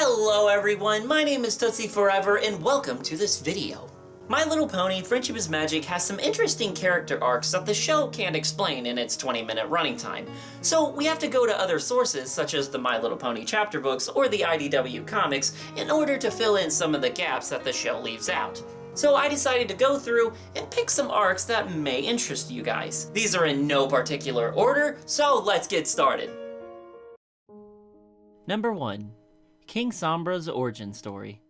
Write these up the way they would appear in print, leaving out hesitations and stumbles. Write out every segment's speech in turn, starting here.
Hello everyone, my name is Tootsie Forever and welcome to this video. My Little Pony Friendship is Magic has some interesting character arcs that the show can't explain in its 20-minute running time. So we have to go to other sources such as the My Little Pony chapter books or the IDW comics in order to fill in some of the gaps that the show leaves out. So I decided to go through and pick some arcs that may interest you guys. These are in no particular order, so let's get started. Number 1. King Sombra's origin story.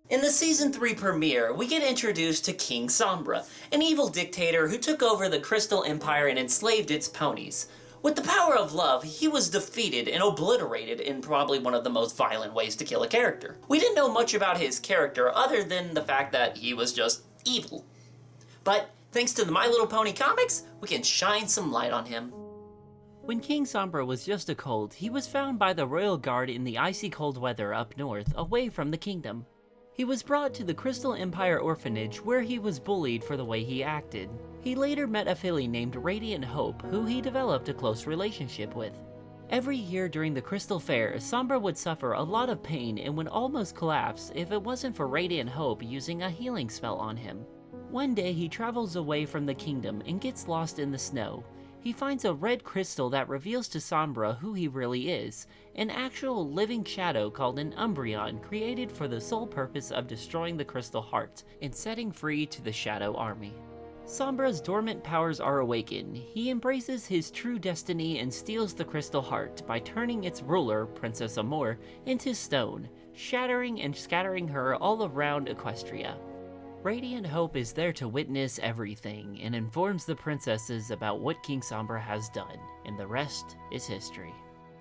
In the Season 3 premiere, we get introduced to King Sombra, an evil dictator who took over the Crystal Empire and enslaved its ponies. With the power of love, he was defeated and obliterated in probably one of the most violent ways to kill a character. We didn't know much about his character other than the fact that he was just evil. But thanks to the My Little Pony comics, we can shine some light on him. When King Sombra was just a colt, he was found by the royal guard in the icy cold weather up north, away from the kingdom. He was brought to the Crystal Empire orphanage where he was bullied for the way he acted. He later met a filly named Radiant Hope, who he developed a close relationship with. Every year during the Crystal Fair, Sombra would suffer a lot of pain and would almost collapse if it wasn't for Radiant Hope using a healing spell on him. One day he travels away from the kingdom and gets lost in the snow. He finds a red crystal that reveals to Sombra who he really is, an actual living shadow called an Umbreon created for the sole purpose of destroying the Crystal Heart and setting free to the Shadow Army. Sombra's dormant powers are awakened. He embraces his true destiny and steals the Crystal Heart by turning its ruler, Princess Amore, into stone, shattering and scattering her all around Equestria. Radiant Hope is there to witness everything and informs the princesses about what King Sombra has done, and the rest is history.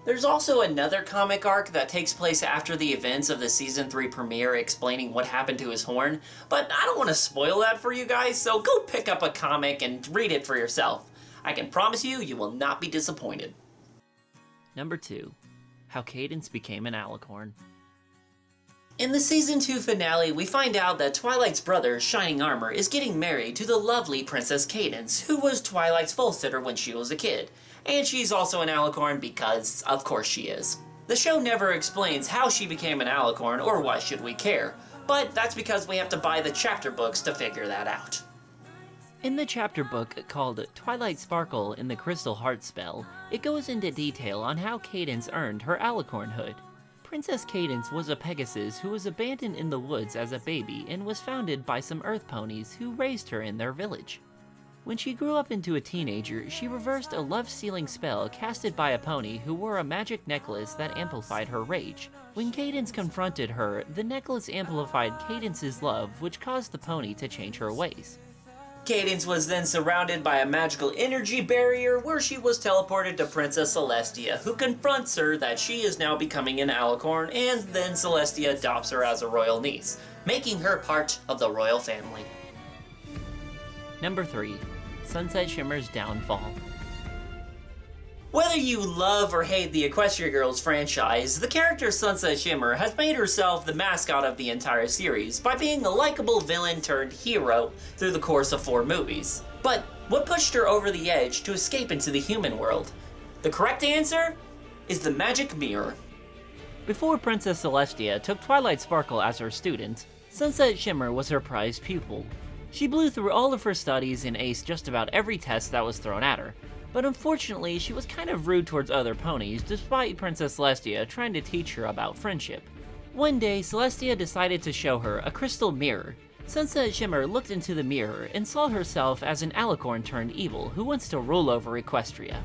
There's also another comic arc that takes place after the events of the Season 3 premiere explaining what happened to his horn, but I don't want to spoil that for you guys, so go pick up a comic and read it for yourself. I can promise you, you will not be disappointed. Number 2. How Cadance became an Alicorn. In the Season 2 finale, we find out that Twilight's brother, Shining Armor, is getting married to the lovely Princess Cadance, who was Twilight's full sitter when she was a kid. And she's also an Alicorn because, of course she is. The show never explains how she became an Alicorn or why should we care, but that's because we have to buy the chapter books to figure that out. In the chapter book called Twilight Sparkle in the Crystal Heart Spell, it goes into detail on how Cadance earned her Alicornhood. Princess Cadance was a Pegasus who was abandoned in the woods as a baby and was founded by some Earth ponies who raised her in their village. When she grew up into a teenager, she reversed a love-sealing spell casted by a pony who wore a magic necklace that amplified her rage. When Cadance confronted her, the necklace amplified Cadance's love, which caused the pony to change her ways. Cadance was then surrounded by a magical energy barrier where she was teleported to Princess Celestia, who confronts her that she is now becoming an Alicorn, and then Celestia adopts her as a royal niece, making her part of the royal family. Number 3. Sunset Shimmer's downfall. Whether you love or hate the Equestria Girls franchise, the character Sunset Shimmer has made herself the mascot of the entire series by being a likable villain turned hero through the course of 4 movies. But what pushed her over the edge to escape into the human world? The correct answer is the magic mirror. Before Princess Celestia took Twilight Sparkle as her student, Sunset Shimmer was her prized pupil. She blew through all of her studies and aced just about every test that was thrown at her. But unfortunately, she was kind of rude towards other ponies, despite Princess Celestia trying to teach her about friendship. One day, Celestia decided to show her a crystal mirror. Sunset Shimmer looked into the mirror and saw herself as an Alicorn turned evil who wants to rule over Equestria.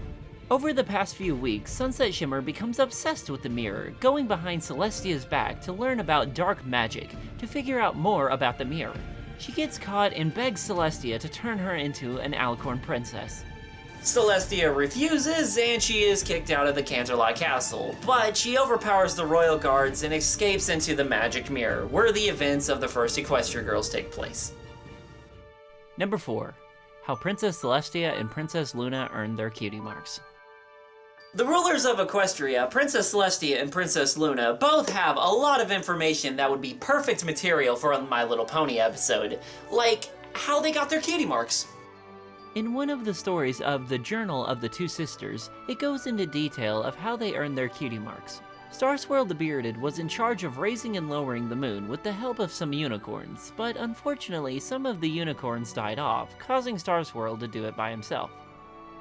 Over the past few weeks, Sunset Shimmer becomes obsessed with the mirror, going behind Celestia's back to learn about dark magic to figure out more about the mirror. She gets caught and begs Celestia to turn her into an Alicorn princess. Celestia refuses, and she is kicked out of the Canterlot Castle, but she overpowers the royal guards and escapes into the magic mirror, where the events of the first Equestria Girls take place. Number 4. How Princess Celestia and Princess Luna earned their cutie marks. The rulers of Equestria, Princess Celestia and Princess Luna, both have a lot of information that would be perfect material for a My Little Pony episode, like how they got their cutie marks. In one of the stories of The Journal of the Two Sisters, it goes into detail of how they earned their cutie marks. Starswirl the Bearded was in charge of raising and lowering the moon with the help of some unicorns, but unfortunately some of the unicorns died off, causing Starswirl to do it by himself.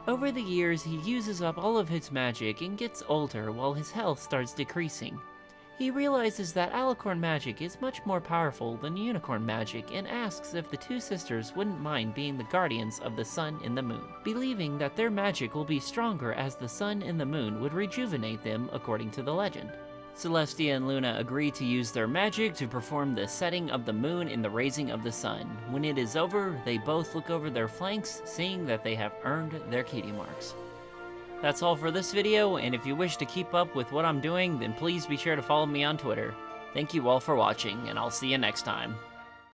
Over the years, he uses up all of his magic and gets older while his health starts decreasing. He realizes that Alicorn magic is much more powerful than unicorn magic and asks if the two sisters wouldn't mind being the guardians of the sun and the moon, believing that their magic will be stronger as the sun and the moon would rejuvenate them according to the legend. Celestia and Luna agree to use their magic to perform the setting of the moon and the raising of the sun. When it is over, they both look over their flanks, seeing that they have earned their cutie marks. That's all for this video, and if you wish to keep up with what I'm doing, then please be sure to follow me on Twitter. Thank you all for watching, and I'll see you next time.